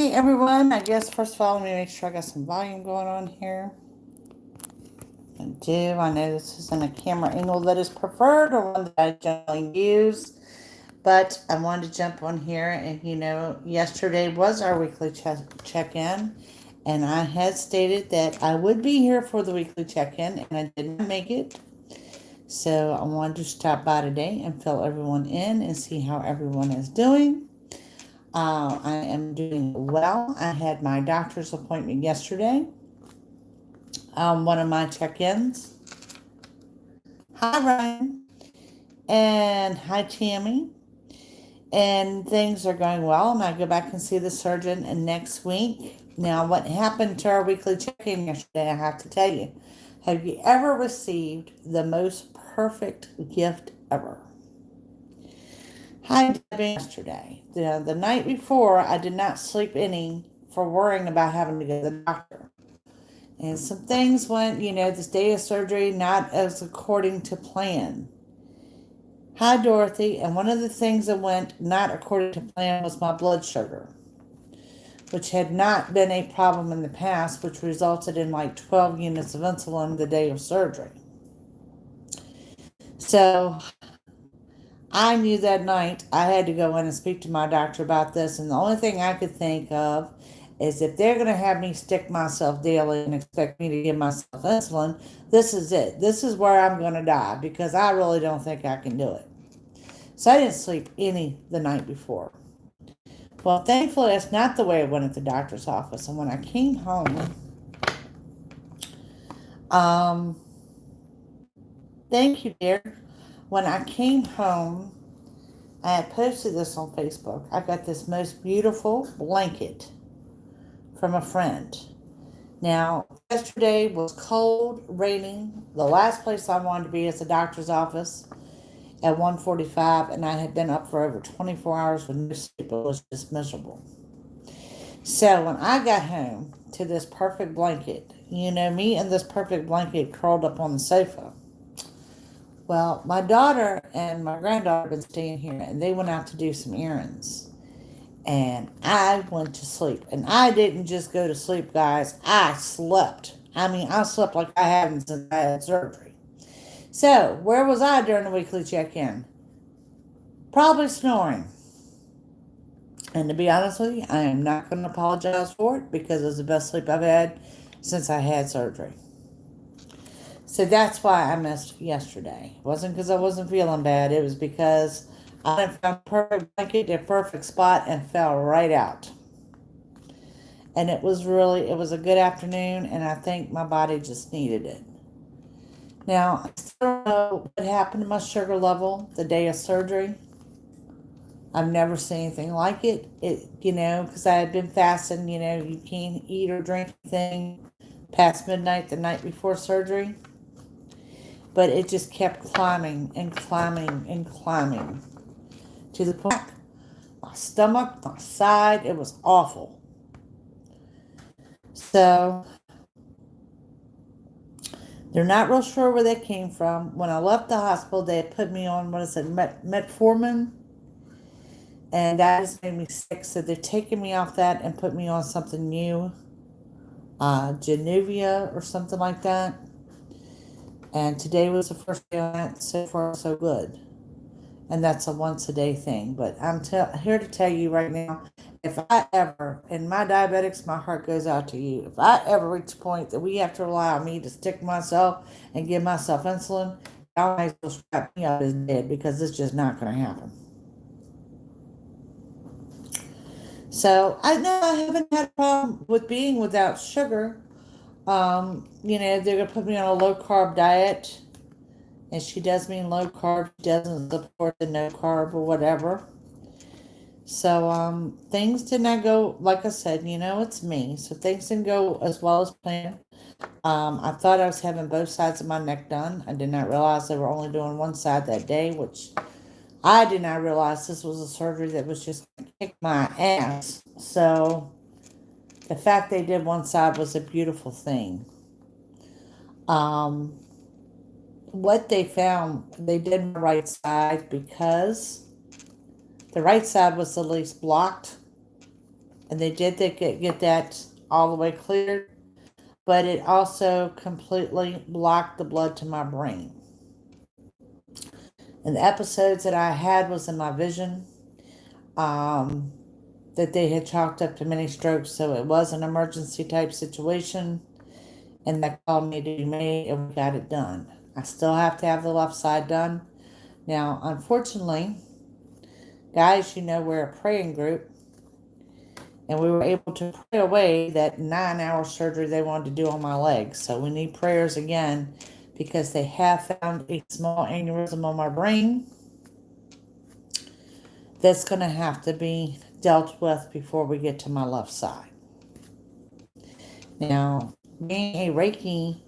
Hey everyone, I guess first of all, let me make sure I got some volume going on here. I do. I know this isn't a camera angle that is preferred or one that I generally use, but I wanted to jump on here. And yesterday was our weekly check in, and I had stated that I would be here for the weekly check in, and I did not make it. So I wanted to stop by today and fill everyone in and see how everyone is doing. I am doing well. I had my doctor's appointment yesterday. One of my check-ins. Hi, Ryan. And hi, Tammy. And things are going well. And I go back and see the surgeon next week. Now, what happened to our weekly check-in yesterday, I have to tell you. Have you ever received the most perfect gift ever? Hi, Debbie. Yesterday, the night before, I did not sleep any for worrying about having to go to the doctor. And some things went, this day of surgery not as according to plan. Hi, Dorothy. And one of the things that went not according to plan was my blood sugar, which had not been a problem in the past, which resulted in like 12 units of insulin the day of surgery. So I knew that night I had to go in and speak to my doctor about this. And the only thing I could think of is if they're going to have me stick myself daily and expect me to give myself insulin, this is it. This is where I'm going to die because I really don't think I can do it. So I didn't sleep any the night before. Well, thankfully, that's not the way it went at the doctor's office. And when I came home, um, thank you, dear. When I came home, I had posted this on Facebook. I got this most beautiful blanket from a friend. Now, yesterday was cold, raining. The last place I wanted to be is the doctor's office at 1:45, and I had been up for over 24 hours with no sleep. It was just miserable. So when I got home to this perfect blanket, me and this perfect blanket curled up on the sofa. Well, my daughter and my granddaughter have been staying here, and they went out to do some errands. And I went to sleep. And I didn't just go to sleep, guys. I slept. I mean, I slept like I haven't since I had surgery. So, where was I during the weekly check in? Probably snoring. And to be honest with you, I am not going to apologize for it because it was the best sleep I've had since I had surgery. So that's why I missed yesterday. It wasn't because I wasn't feeling bad. It was because I found a perfect blanket, a perfect spot, and fell right out. And it was a good afternoon, and I think my body just needed it. Now, I still don't know what happened to my sugar level the day of surgery. I've never seen anything like it. Because I had been fasting, you can't eat or drink anything past midnight the night before surgery. But it just kept climbing and climbing and climbing to the point my stomach, my side, it was awful. So they're not real sure where they came from. When I left the hospital, they had put me on, metformin, and that just made me sick. So they're taking me off that and put me on something new, Genuvia or something like that. And today was the first day on it. So far, so good. And that's a once a day thing. But I'm here to tell you right now, if I ever, and my diabetics, my heart goes out to you. If I ever reach a point that we have to rely on me to stick myself and give myself insulin, y'all might as well strap me up as dead because it's just not going to happen. So I know I haven't had a problem with being without sugar. They're going to put me on a low carb diet. And she does mean low carb. She doesn't support the no carb or whatever. So things did not go, like I said, it's me. So things didn't go as well as planned. I thought I was having both sides of my neck done. I did not realize they were only doing one side that day, which I did not realize this was a surgery that was just going to kick my ass. So the fact they did one side was a beautiful thing. What they found, they did my right side because the right side was the least blocked. and they did get that all the way cleared, but it also completely blocked the blood to my brain. And the episodes that I had was in my vision, um, that they had chalked up to many strokes, so it was an emergency type situation, and that call needed to be made, and we got it done. I still have to have the left side done. Now, unfortunately, guys, we're a praying group, and we were able to pray away that 9-hour surgery they wanted to do on my legs. So we need prayers again because they have found a small aneurysm on my brain that's going to have to be dealt with before we get to my left side. Now, being a Reiki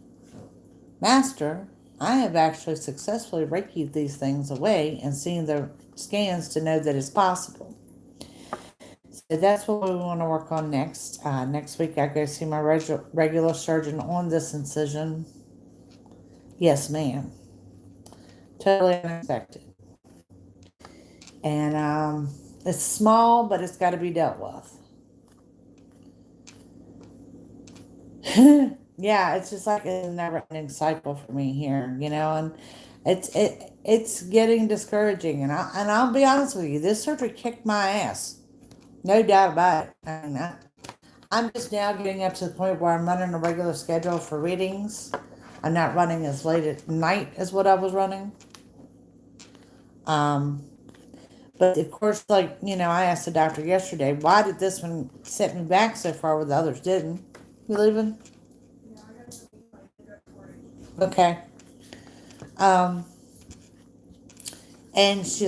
master, I have actually successfully Reiki'd these things away and seen the scans to know that it's possible. So that's what we want to work on next. Next week, I go see my regular surgeon on this incision. Yes, ma'am. Totally unexpected. And it's small, but it's got to be dealt with. Yeah, it's just like a never-ending cycle for me here, and it's getting discouraging. And I'll be honest with you, this surgery kicked my ass, no doubt about it. I'm just now getting up to the point where I'm running a regular schedule for readings. I'm not running as late at night as what I was running. But of course, I asked the doctor yesterday, why did this one set me back so far where the others didn't? You leaving? Okay. Um, and she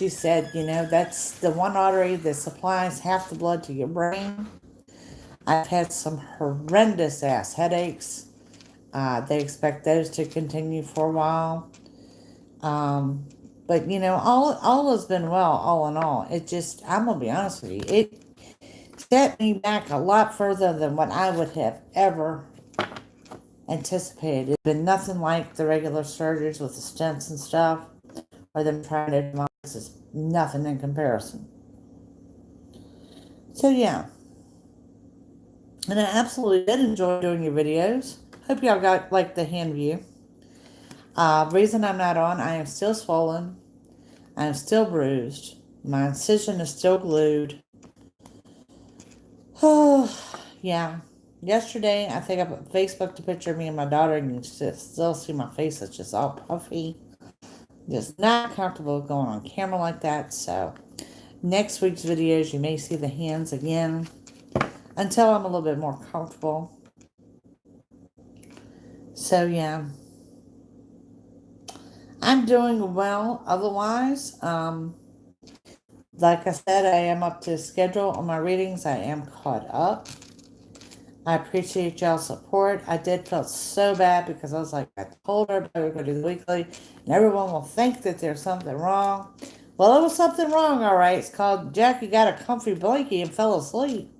said, that's the one artery that supplies half the blood to your brain. I've had some horrendous ass headaches. They expect those to continue for a while. But all has been well, all in all. I'm gonna be honest with you, it set me back a lot further than what I would have ever anticipated. It's been nothing like the regular surgeries with the stents and stuff, or them trying to advance. It's nothing in comparison. So yeah, and I absolutely did enjoy doing your videos. Hope y'all got the hand view. Reason I'm not on, I am still swollen. I am still bruised. My incision is still glued. Oh, yeah. Yesterday, I think I Facebooked a picture of me and my daughter, and you still see my face. It's just all puffy. Just not comfortable going on camera like that. So, next week's videos, you may see the hands again until I'm a little bit more comfortable. So, yeah. I'm doing well otherwise. Like I said, I am up to schedule on my readings. I am caught up. I appreciate y'all's support. I did feel so bad because I was like, I told everybody we're going to do the weekly, and everyone will think that there's something wrong. Well, there was something wrong, all right. It's called Jackie got a comfy blankie and fell asleep.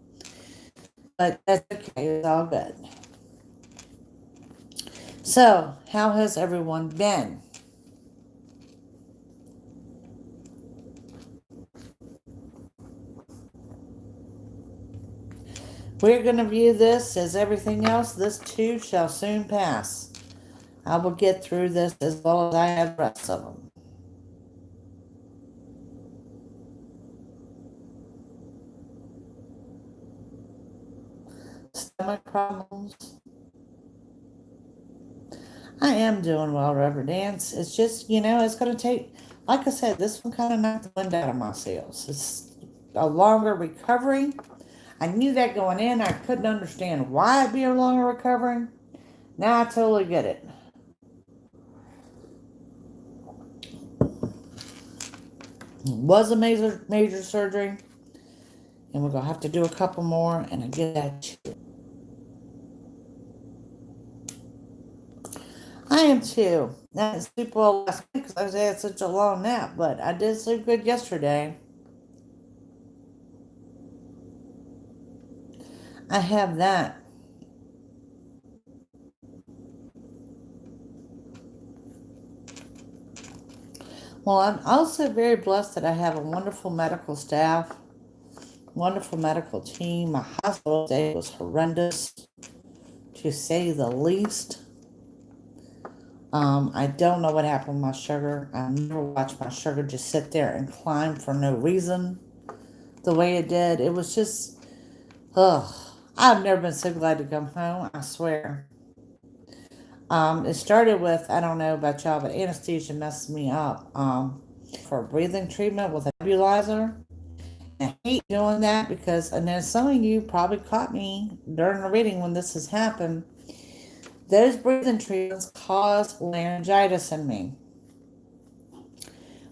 But that's okay. It's all good. So, how has everyone been? We're going to view this as everything else. This too shall soon pass. I will get through this as well as I have the rest of them. Stomach problems. I am doing well, Reverend Dance. It's just, it's going to take, like I said, this one kind of knocked the wind out of my sails. It's a longer recovery. I knew that going in. I couldn't understand why it'd be a longer recovery. Now I totally get it. It was a major surgery, and we're going to have to do a couple more, and I get that. I am too. I didn't sleep well last night because I had such a long nap, but I did sleep good yesterday. I have that. Well, I'm also very blessed that I have a wonderful medical staff. wonderful medical team. My hospital day was horrendous, to say the least. I don't know what happened with my sugar. I never watched my sugar just sit there and climb for no reason the way it did. It was just, ugh. I've never been so glad to come home, I swear. It started with, I don't know about y'all, but anesthesia messed me up for a breathing treatment with a nebulizer. I hate doing that because, and then some of you probably caught me during the reading when this has happened. Those breathing treatments caused laryngitis in me.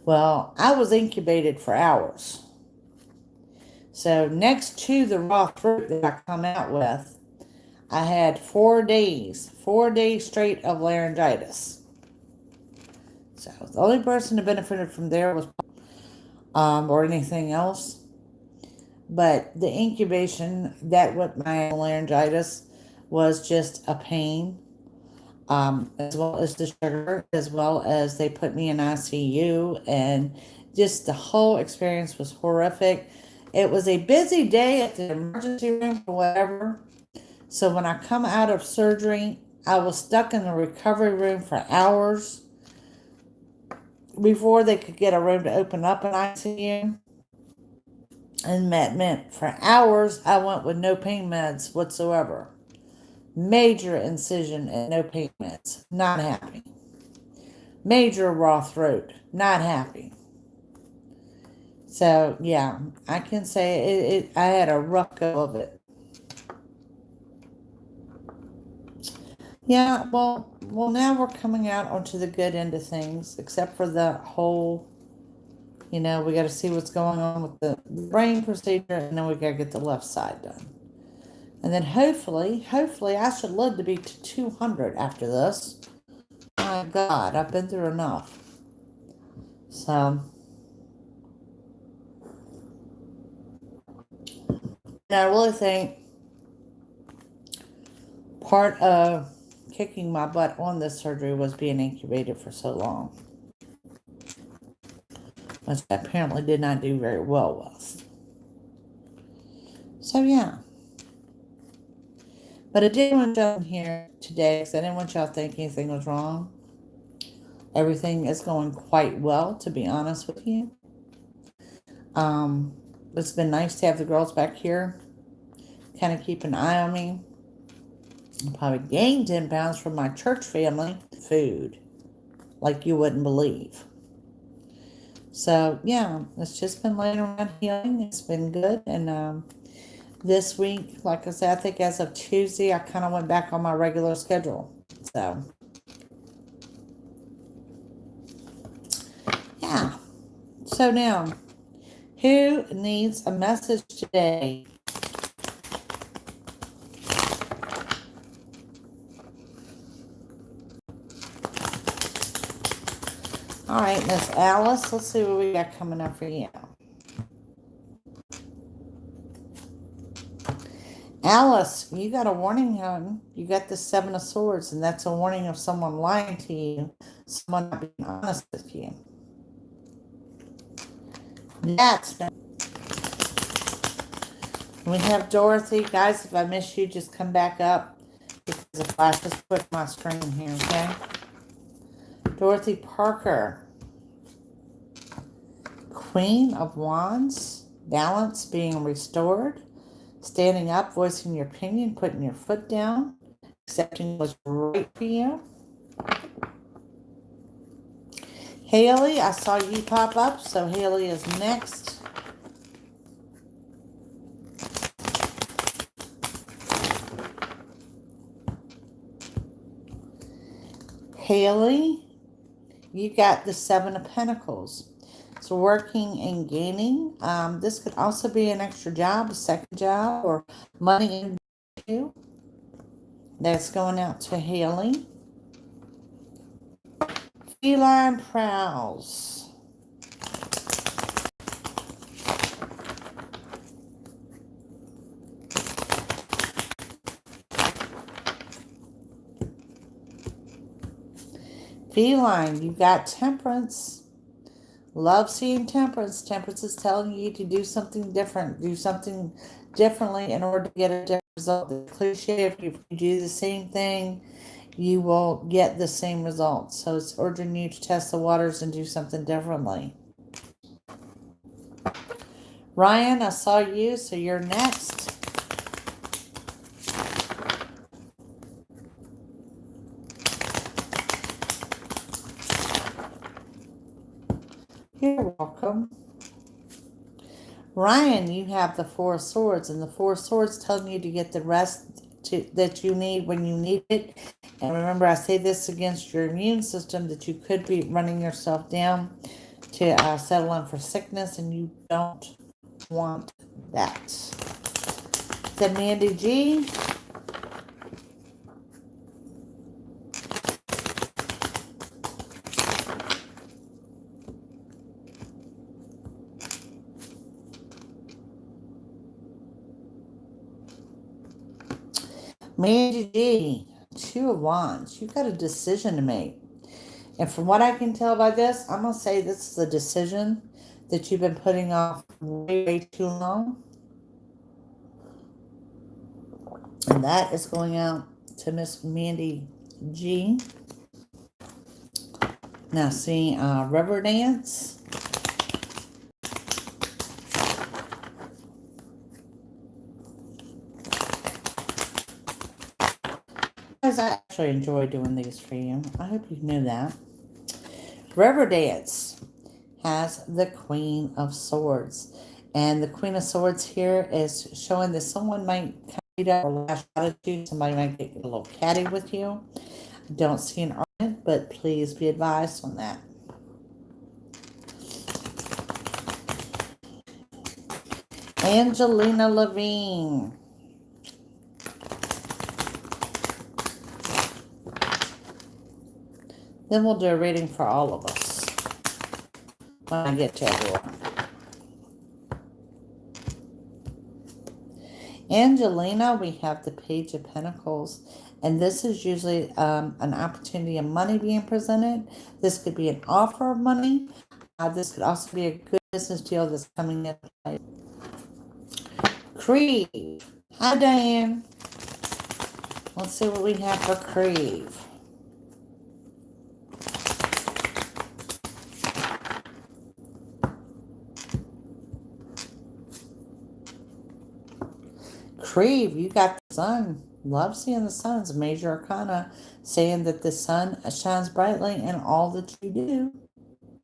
Well, I was incubated for hours. So next to the raw throat that I come out with, I had 4 days straight of laryngitis. So the only person who benefited from there was, or anything else. But the incubation, that with my laryngitis, was just a pain. As well as the sugar, as well as they put me in ICU, and just the whole experience was horrific. It was a busy day at the emergency room or whatever. So when I come out of surgery, I was stuck in the recovery room for hours before they could get a room to open up an ICU. And that meant for hours I went with no pain meds whatsoever. Major incision and no pain meds. Not happy. Major raw throat. Not happy. So yeah, I can say it I had a rough go of it. Yeah, well, now we're coming out onto the good end of things, except for the whole, we got to see what's going on with the brain procedure, and then we got to get the left side done. And then hopefully, I should live to be to 200 after this. My God, I've been through enough. So, and I really think part of kicking my butt on this surgery was being incubated for so long, which I apparently did not do very well with. So yeah. But I didn't want y'all in here today because I didn't want y'all to think anything was wrong. Everything is going quite well, to be honest with you. It's been nice to have the girls back here, kind of keep an eye on me. I probably gained 10 pounds from my church family. Food, like you wouldn't believe. So yeah, it's just been laying around healing. It's been good. And this week, like I said, I think as of Tuesday, I kind of went back on my regular schedule. So yeah. So now, who needs a message today? All right, Miss Alice, let's see what we got coming up for you. Alice, you got a warning, hon. You got the Seven of Swords, and that's a warning of someone lying to you, someone not being honest with you. That's no. We have Dorothy. Guys, if I miss you, just come back up because the flash is put my screen here, okay? Dorothy Parker. Queen of Wands. Balance being restored. Standing up, voicing your opinion, putting your foot down, accepting what's right for you. Haley, I saw you pop up, so Haley is next. Haley, you got the Seven of Pentacles. So working and gaining. This could also be an extra job, a second job, or money in you. That's going out to Haley. Feline Prowls. Feline, you got Temperance. Love seeing Temperance. Temperance is telling you to do something different. Do something differently in order to get a different result. The cliche, if you do the same thing, you will get the same results. So it's urging you to test the waters and do something differently. Ryan, I saw you, so you're next. You're welcome. Ryan, you have the Four of Swords, and the Four of Swords telling you to get the rest that you need when you need it. And remember, I say this against your immune system, that you could be running yourself down to settle in for sickness, and you don't want that. Then Mandy G. Mandy G. Two of Wands. You got a decision to make. And from what I can tell by this, I'm going to say this is a decision that you've been putting off way, way too long. And that is going out to Miss Mandy G. Now, seeing River Dance. Guys, I actually enjoy doing these for you. I hope you knew that. River Dance has the Queen of Swords. And the Queen of Swords here is showing that someone might kind of or lash out at you. Somebody might get a little catty with you. I don't see an argument, but please be advised on that. Angelina Levine. Then we'll do a reading for all of us when I get to everyone. Angelina, we have the Page of Pentacles. And this is usually an opportunity of money being presented. This could be an offer of money. This could also be a good business deal that's coming in play. Creve. Hi, Diane. Let's see what we have for Creve. Creve, you got the sun. Love seeing the sun. It's a major arcana saying that the sun shines brightly in all that you do.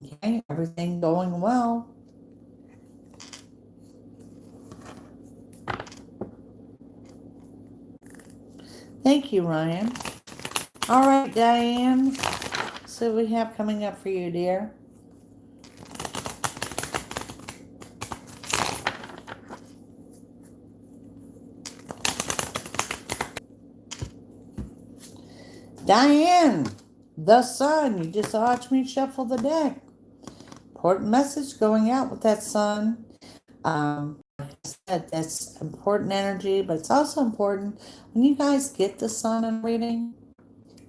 Okay, everything going well. Thank you, Ryan. All right, Diane. So we have coming up for you, dear. Diane, the sun. You just watched me shuffle the deck. Important message going out with that sun. Like I said, that's important energy, but it's also important when you guys get the sun in reading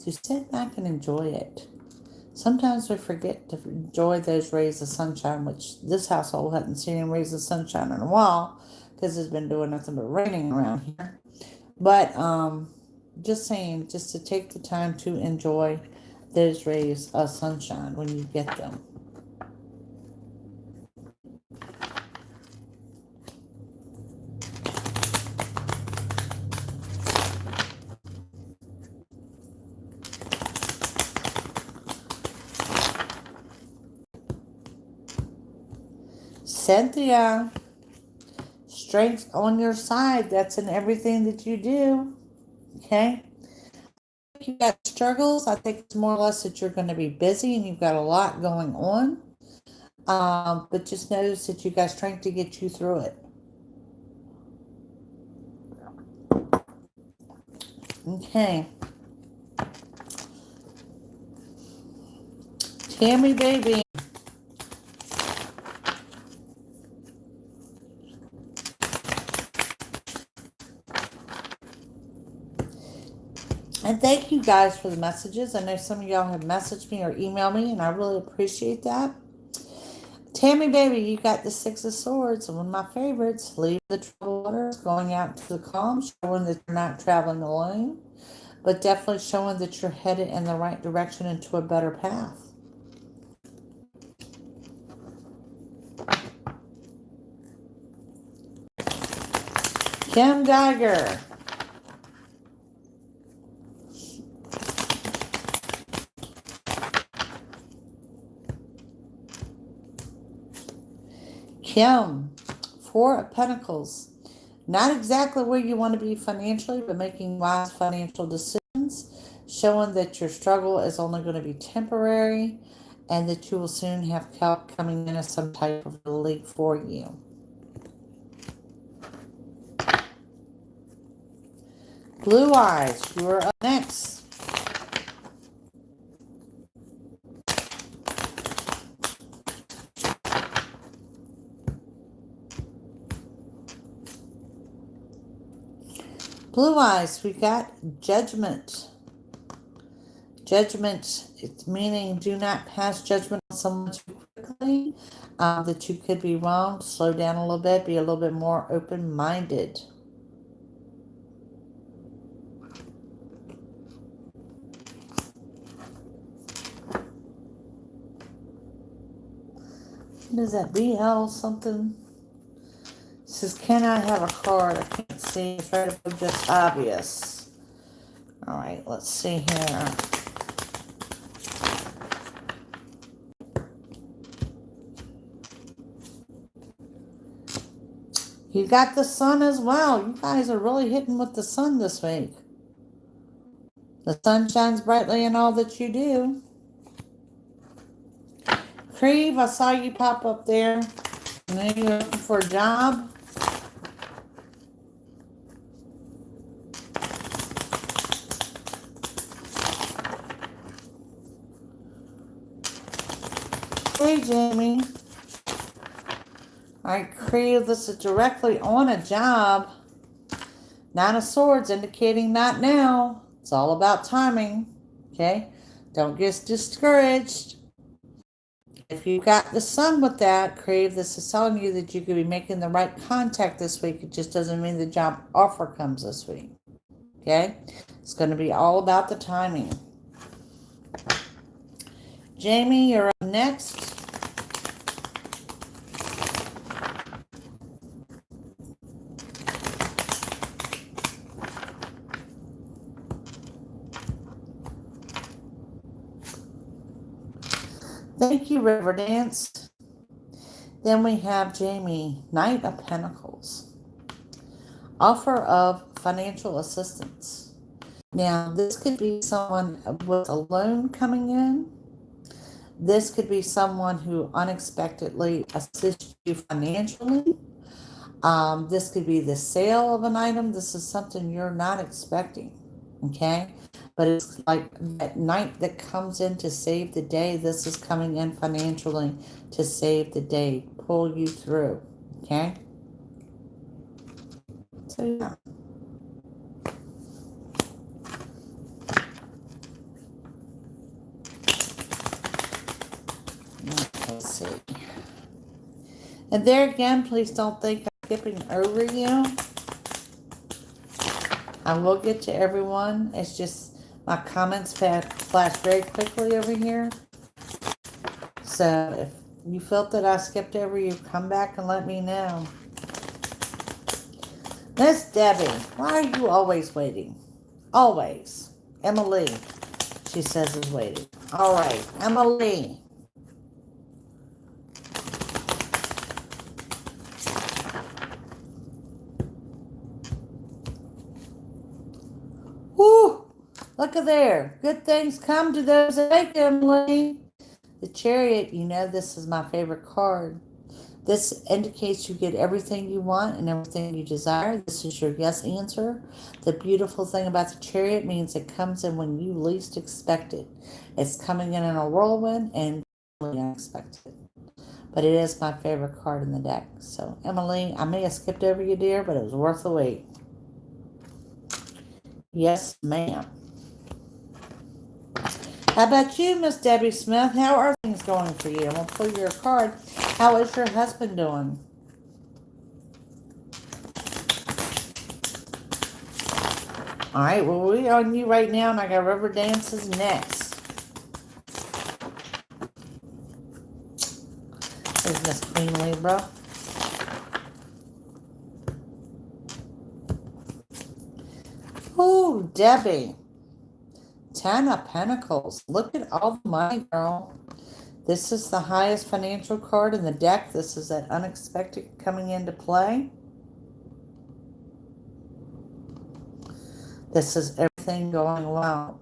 to sit back and enjoy it. Sometimes we forget to enjoy those rays of sunshine, which this household hadn't seen any rays of sunshine in a while because it's been doing nothing but raining around here. But just saying, just to take the time to enjoy those rays of sunshine when you get them. Cynthia, strength on your side. That's in everything that you do. Okay? If you got struggles, I think it's more or less that you're going to be busy and you've got a lot going on. But just notice that you got strength to get you through it. Okay. Tammy, baby. And thank you guys for the messages. I know some of y'all have messaged me or emailed me, and I really appreciate that. Tammy, baby, you got the Six of Swords, one of my favorites. Leave the troubled waters, going out to the calm, showing that you're not traveling alone, but definitely showing that you're headed in the right direction into a better path. Kim Geiger. Kim, Four of Pentacles. Not exactly where you want to be financially, but making wise financial decisions, showing that your struggle is only going to be temporary and that you will soon have help coming in as some type of relief for you. Blue Eyes, you are up next. Blue Eyes, we got Judgment. Judgment, it's meaning do not pass judgment on someone too quickly. That you could be wrong. Slow down a little bit. Be a little bit more open-minded. What is that? BL something? It says, can I have a card? I can't see. It's right above just obvious. All right, let's see here. You got the sun as well. You guys are really hitting with the sun this week. The sun shines brightly in all that you do. Creve, I saw you pop up there. I know you're looking for a job. Hey, Jamie. All right, Creve, this is directly on a job. Nine of Swords indicating not now. It's all about timing. Okay? Don't get discouraged. If you got the sun with that, Crave, this is telling you that you could be making the right contact this week. It just doesn't mean the job offer comes this week. Okay? It's going to be all about the timing. Jamie, you're up next. Thank you, Riverdance. Then we have Jamie, Knight of Pentacles. Offer of financial assistance. Now, this could be someone with a loan coming in. This could be someone who unexpectedly assists you financially. This could be the sale of an item. This is something you're not expecting. Okay? But it's like that night that comes in to save the day. This is coming in financially to save the day, pull you through. Okay? So, yeah. Let's see. And there again, please don't think I'm skipping over you. I will get to everyone. It's just my comments flash very quickly over here. So if you felt that I skipped over you, come back and let me know. Miss Debbie, why are you always waiting? Always. Emily, she says, is waiting. All right, Emily. Woo! Look at there. Good things come to those that make them, Emily. The Chariot, you know this is my favorite card. This indicates you get everything you want and everything you desire. This is your yes answer. The beautiful thing about the Chariot means it comes in when you least expect it. It's coming in a whirlwind and really unexpected. But it is my favorite card in the deck. So, Emily, I may have skipped over you, dear, but it was worth the wait. Yes, ma'am. How about you, Miss Debbie Smith? How are things going for you? I'm going to pull your card. How is your husband doing? All right, well, we're on you right now, and I got rubber dances next. There's Miss Queen Libra. Oh, Debbie. 10 of Pentacles. Look at all the money, girl. This is the highest financial card in the deck. This is that unexpected coming into play. This is everything going well.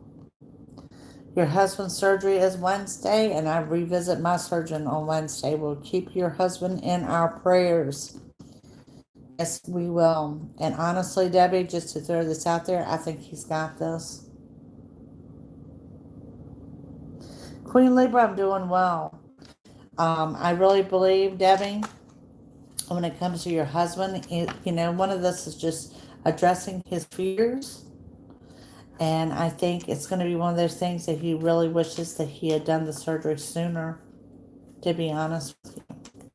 Your husband's surgery is Wednesday, and I revisit my surgeon on Wednesday. We'll keep your husband in our prayers. Yes, we will. And honestly, Debbie, just to throw this out there, I think he's got this. Queen Libra, I'm doing well. I really believe, Debbie, when it comes to your husband, one of this is just addressing his fears. And I think it's going to be one of those things that he really wishes that he had done the surgery sooner, to be honest with you.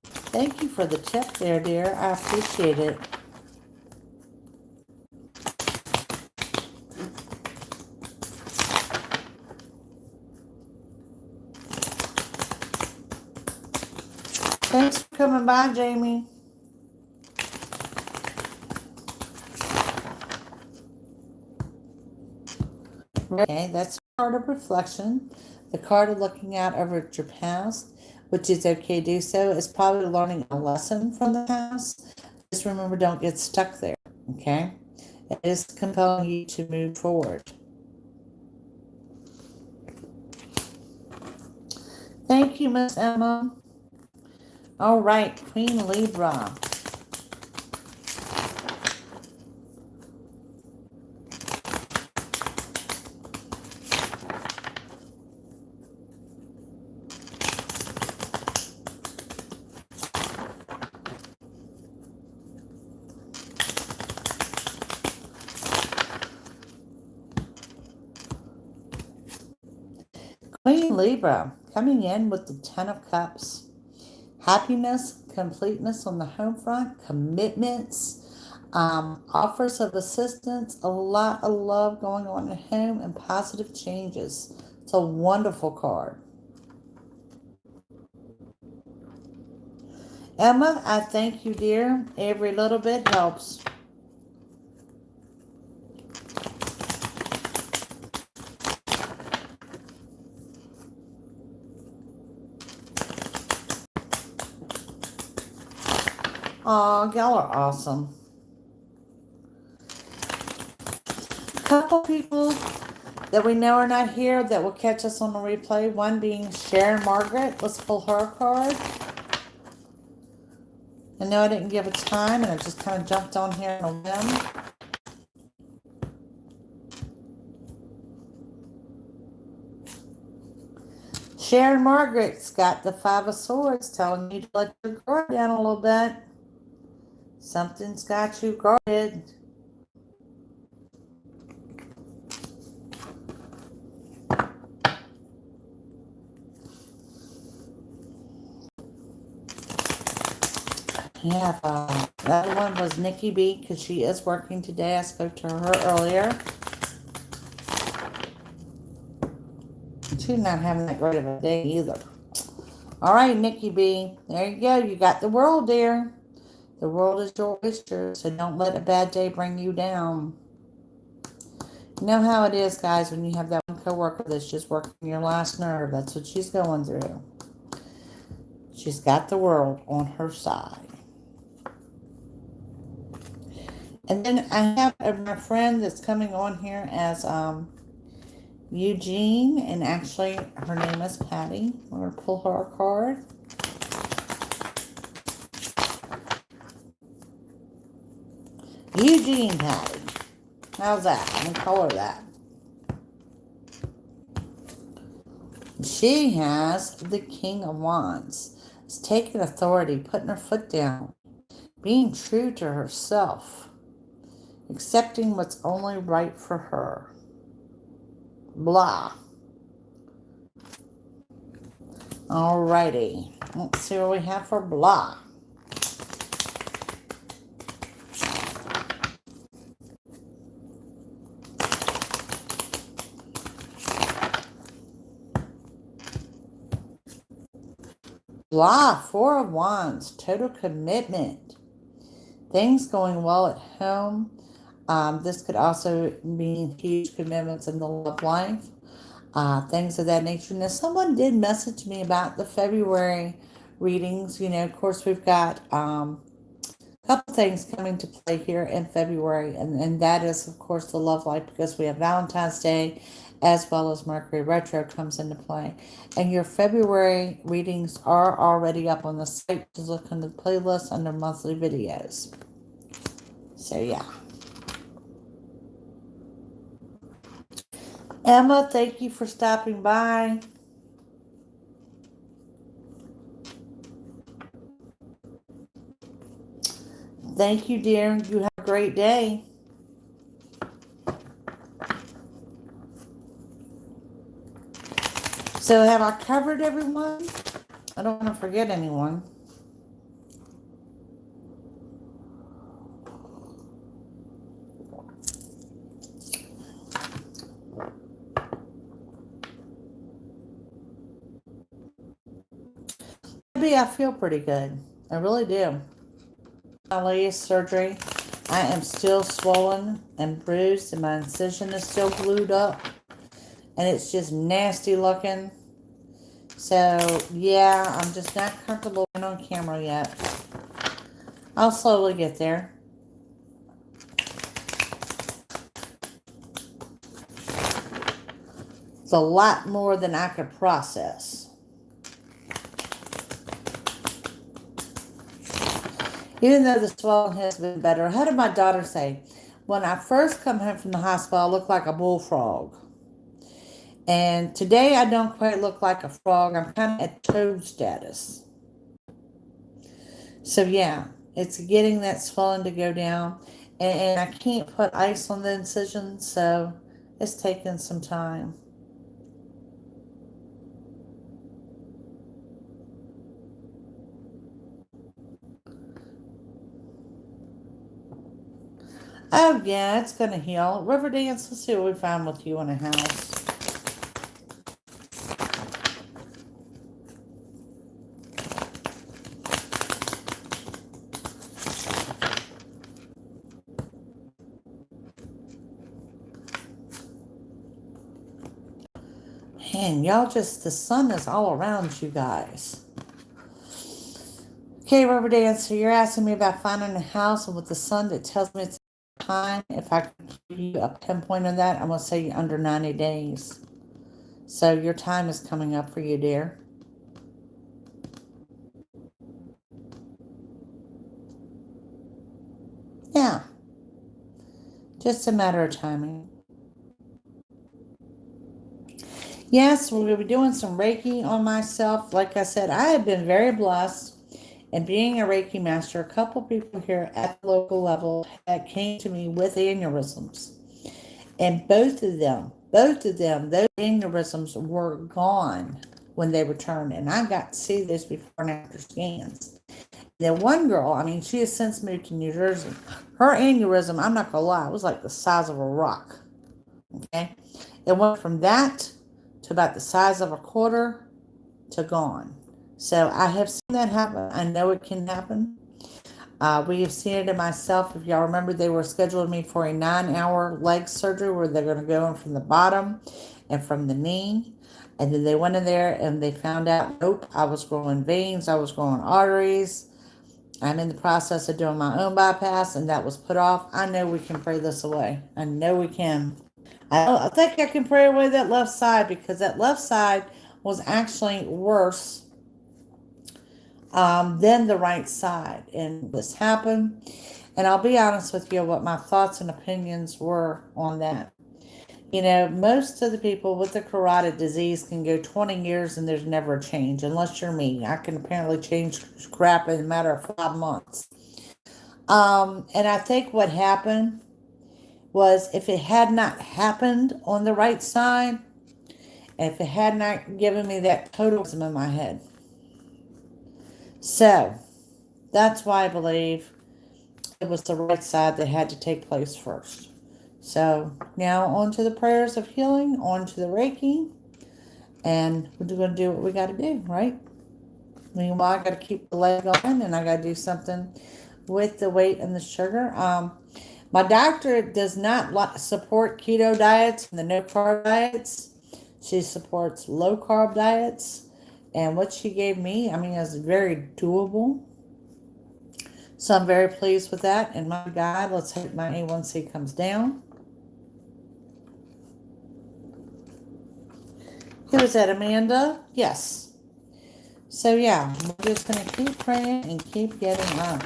Thank you for the tip there, dear. I appreciate it. Thanks for coming by, Jamie. Okay, that's a card of reflection. The card of looking out over at your past, which is okay to do so. Is probably learning a lesson from the past. Just remember, don't get stuck there, okay? It is compelling you to move forward. Thank you, Miss Emma. All right, Queen Libra. Queen Libra, coming in with the 10 of Cups. Happiness, completeness on the home front, commitments, offers of assistance, a lot of love going on at home, and positive changes. It's a wonderful card. Emma, I thank you, dear. Every little bit helps. Aw, y'all are awesome. A couple people that we know are not here that will catch us on the replay. One being Sharon Margaret. Let's pull her card. I know I didn't give a time, and I just kind of jumped on here on a whim. Sharon Margaret's got the 5 of Swords, telling you to let your guard down a little bit. Something's got you guarded. Yeah, the other one was Nikki B, because she is working today. I spoke to her earlier. She's not having that great of a day either. All right, Nikki B, there you go. You got the world, dear. The world is your oyster, so don't let a bad day bring you down. You know how it is, guys, when you have that one coworker that's just working your last nerve. That's what she's going through. She's got the world on her side. And then I have my friend that's coming on here as Eugene, and actually her name is Patty. We're going to pull her a card. Eugene Patty. How's that? I'm going to call her that. She has the King of Wands. It's taking authority, putting her foot down, being true to herself, accepting what's only right for her. Blah. Alrighty. Let's see what we have for blah. Blah, Four of Wands, total commitment. Things going well at home. This could also mean huge commitments in the love life. Things of that nature. Now, someone did message me about the February readings. Of course, we've got a couple things coming to play here in February, and that is, of course, the love life, because we have Valentine's Day as well as Mercury retro comes into play. And your February readings are already up on the site. Just look in the playlist under monthly videos. So, yeah. Emma, thank you for stopping by. Thank you, dear. You have a great day. So, have I covered everyone? I don't want to forget anyone. Maybe I feel pretty good. I really do. My latest surgery, I am still swollen and bruised, and my incision is still glued up, and it's just nasty looking. So, yeah, I'm just not comfortable on camera yet. I'll slowly get there. It's a lot more than I could process. Even though the swelling has been better, how did my daughter say? When I first come home from the hospital, I look like a bullfrog. And today I don't quite look like a frog. I'm kind of at toad status. So yeah, it's getting that swelling to go down. And I can't put ice on the incision, so it's taking some time. Oh yeah, it's gonna heal. Riverdance, let's see what we find with you in a house. Man, y'all just, the sun is all around you guys. Okay, Riverdance, so you're asking me about finding a house, and with the sun that tells me it's time. If I can give you a pinpoint on that, I'm going to say under 90 days. So your time is coming up for you, dear. Yeah, just a matter of timing. Yes, we're going to be doing some Reiki on myself. Like I said, I have been very blessed in being a Reiki master. A couple people here at the local level that came to me with aneurysms. And both of them, those aneurysms were gone when they returned. And I got to see this before and after scans. Then one girl, I mean, she has since moved to New Jersey. Her aneurysm, I'm not going to lie, it was like the size of a rock. Okay? It went from that to about the size of a quarter to gone. So I have seen that happen. I know it can happen. We have seen it in myself. If y'all remember, they were scheduling me for a 9-hour leg surgery where they're going to go in from the bottom and from the knee. And then they went in there and they found out, nope, I was growing veins, I was growing arteries. I'm in the process of doing my own bypass, and that was put off. I know we can pray this away. I know we can. I think I can pray away that left side, because that left side was actually worse than the right side. And this happened. And I'll be honest with you, what my thoughts and opinions were on that. Most of the people with the carotid disease can go 20 years and there's never a change, unless you're me. I can apparently change crap in a matter of 5 months. And I think what happened was, if it had not happened on the right side, and if it had not given me that totemism in my head, So that's why I believe it was the right side that had to take place first. So now on to the prayers of healing, on to the Reiki, and we're going to do what we got to do, right? Meanwhile, I got to keep the leg on, and I got to do something with the weight and the sugar. My doctor does not support keto diets and the no carb diets. She supports low carb diets, and what she gave me, I mean, is very doable. So I'm very pleased with that. And my God, let's hope my A1C comes down. Who is that, Amanda? Yes. So yeah, we're just going to keep praying and keep getting up.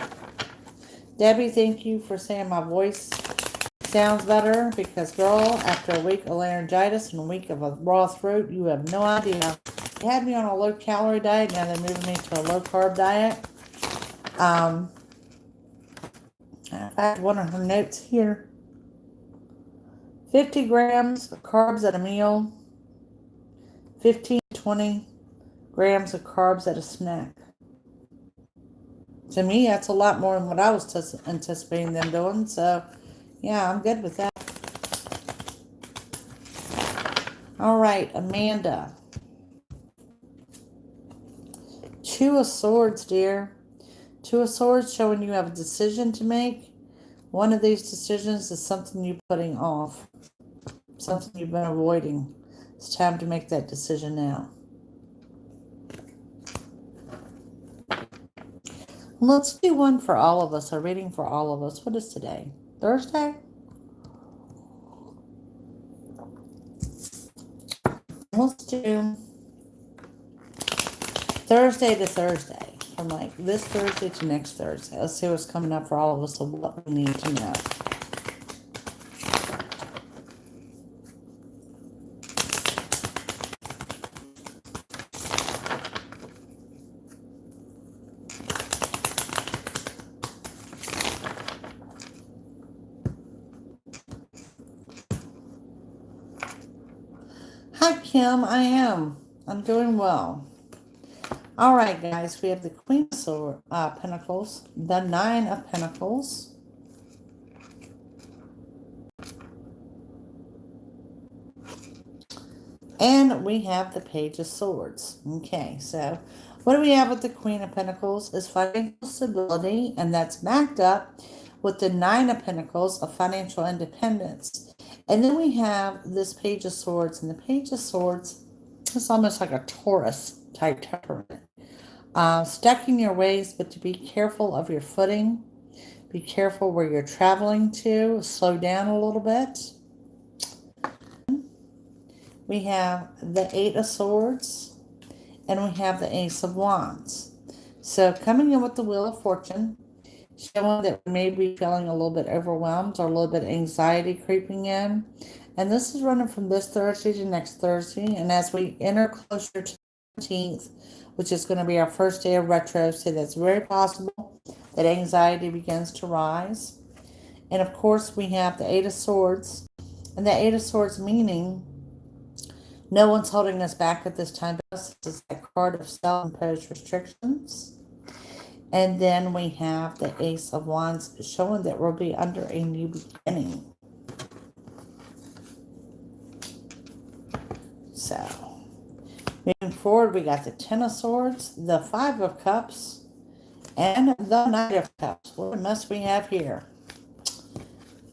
Debbie, thank you for saying my voice sounds better because, girl, after a week of laryngitis and a week of a raw throat, you have no idea. They had me on a low-calorie diet. Now they're moving me to a low-carb diet. I have one of her notes here. 50 grams of carbs at a meal. 15 to 20 grams of carbs at a snack. To me, that's a lot more than what I was anticipating them doing. So, yeah, I'm good with that. All right, Amanda. Two of Swords, dear. Two of Swords showing you have a decision to make. One of these decisions is something you're putting off. Something you've been avoiding. It's time to make that decision now. Let's do one for all of us, a reading for all of us. What is today? Thursday? Let's do Thursday to Thursday. From like this Thursday to next Thursday. Let's see what's coming up for all of us and what we need to know. Hi, Kim. I'm doing well. All right, guys. We have the Queen of Pentacles, the Nine of Pentacles, and we have the Page of Swords. Okay, so what do we have with the Queen of Pentacles is financial stability, and that's backed up with the Nine of Pentacles of financial independence. And then we have this Page of Swords, and the Page of Swords is almost like a Taurus type temperament. Stuck in your ways, but to be careful of your footing. Be careful where you're traveling to. Slow down a little bit. We have the Eight of Swords, and we have the Ace of Wands. So coming in with the Wheel of Fortune, showing that we may be feeling a little bit overwhelmed or a little bit anxiety creeping in. And this is running from this Thursday to next Thursday. And as we enter closer to the 17th, which is going to be our first day of retro, so that's very possible that anxiety begins to rise. And of course, we have the Eight of Swords. And the Eight of Swords meaning no one's holding us back at this time. This is a card of self-imposed restrictions. And then we have the Ace of Wands showing that we'll be under a new beginning. So, moving forward, we got the Ten of Swords, the Five of Cups, and the Knight of Cups. What must we have here?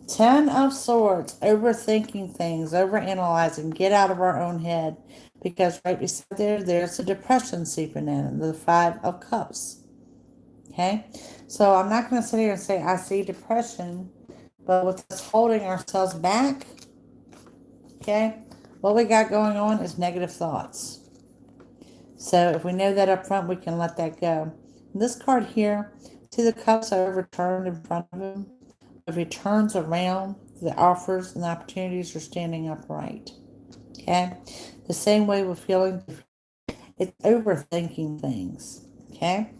Ten of Swords, overthinking things, overanalyzing, get out of our own head. Because right beside there's a depression seeping in, the Five of Cups. Okay, so I'm not going to sit here and say I see depression, but with us holding ourselves back, okay, what we got going on is negative thoughts. So if we know that up front, we can let that go. And this card here, see the cups are overturned in front of him. If he turns around, the offers and the opportunities are standing upright. Okay, the same way with feeling, it's overthinking things. Okay.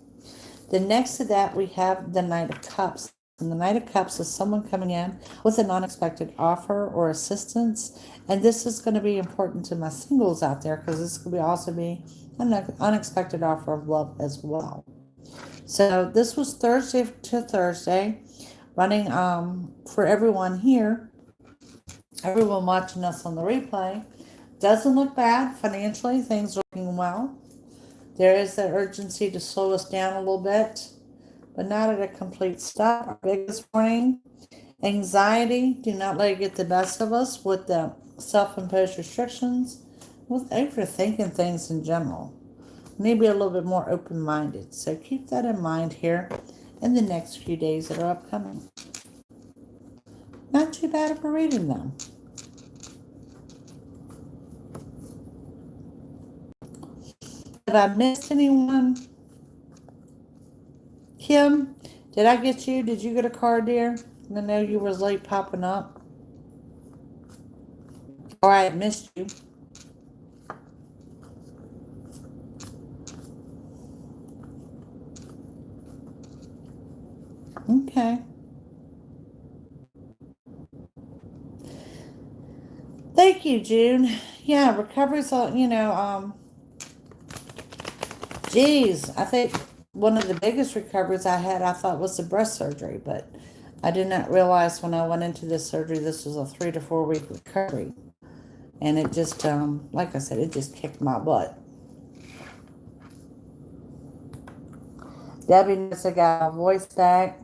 Then next to that, we have the Knight of Cups. And the Knight of Cups is someone coming in with an unexpected offer or assistance. And this is going to be important to my singles out there because this could also be an unexpected offer of love as well. So this was Thursday to Thursday, running for everyone here, everyone watching us on the replay. Doesn't look bad financially. Things are looking well. There is that urgency to slow us down a little bit, but not at a complete stop. Our biggest warning: anxiety. Do not let it get the best of us with the self-imposed restrictions, with overthinking things in general. Maybe a little bit more open-minded. So keep that in mind here in the next few days that are upcoming. Not too bad if we're reading them. Have I missed anyone? Kim, did I get you? Did you get a card, dear? I know you was late popping up. Or I missed you. Okay. Thank you, June. Yeah, recovery's all, geez, I think one of the biggest recoveries I had, I thought, was the breast surgery, but I did not realize when I went into this surgery, this was a 3 to 4 week recovery. And it just, like I said, it just kicked my butt. Debbie knows I got my voice back.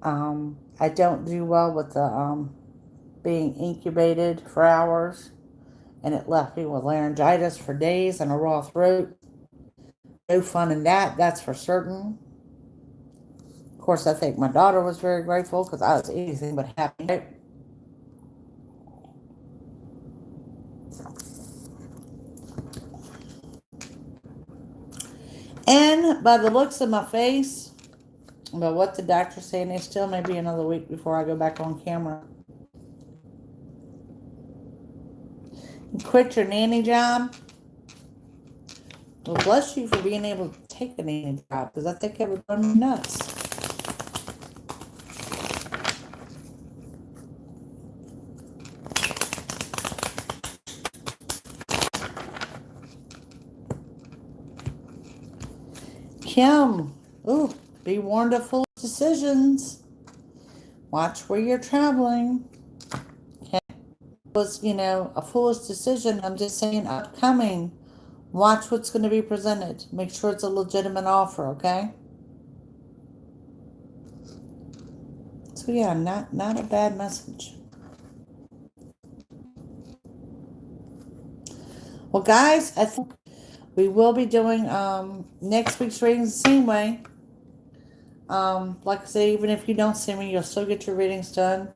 I don't do well with the being incubated for hours, and it left me with laryngitis for days and a raw throat. No fun in that, that's for certain. Of course, I think my daughter was very grateful because I was anything but happy. And by the looks of my face, but what the doctor's saying, it still may be another week before I go back on camera. Quit your nanny job. Well, bless you for being able to take a nanny job, because I think it would run me nuts. Kim, ooh, be warned of foolish decisions. Watch where you're traveling. Okay. Was, a foolish decision. I'm just saying upcoming. Watch what's going to be presented. Make sure it's a legitimate offer, okay? So yeah, not a bad message. Well, guys, I think we will be doing next week's readings the same way. Like I say, even if you don't see me, you'll still get your readings done.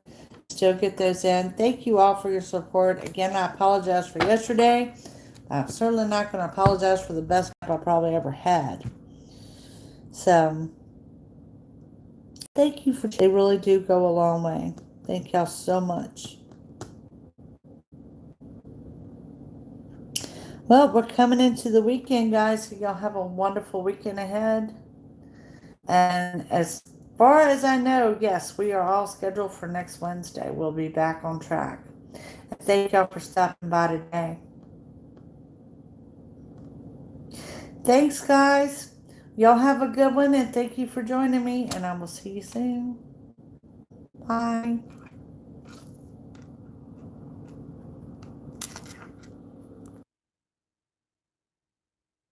Still get those in. Thank you all for your support. Again, I apologize for yesterday. I'm certainly not going to apologize for the best I probably ever had. So, thank you for, they really do go a long way. Thank y'all so much. Well, we're coming into the weekend, guys. So y'all have a wonderful weekend ahead. And as far as I know, yes, we are all scheduled for next Wednesday. We'll be back on track. And thank y'all for stopping by today. Thanks, guys. Y'all have a good one, and thank you for joining me, and I will see you soon. Bye.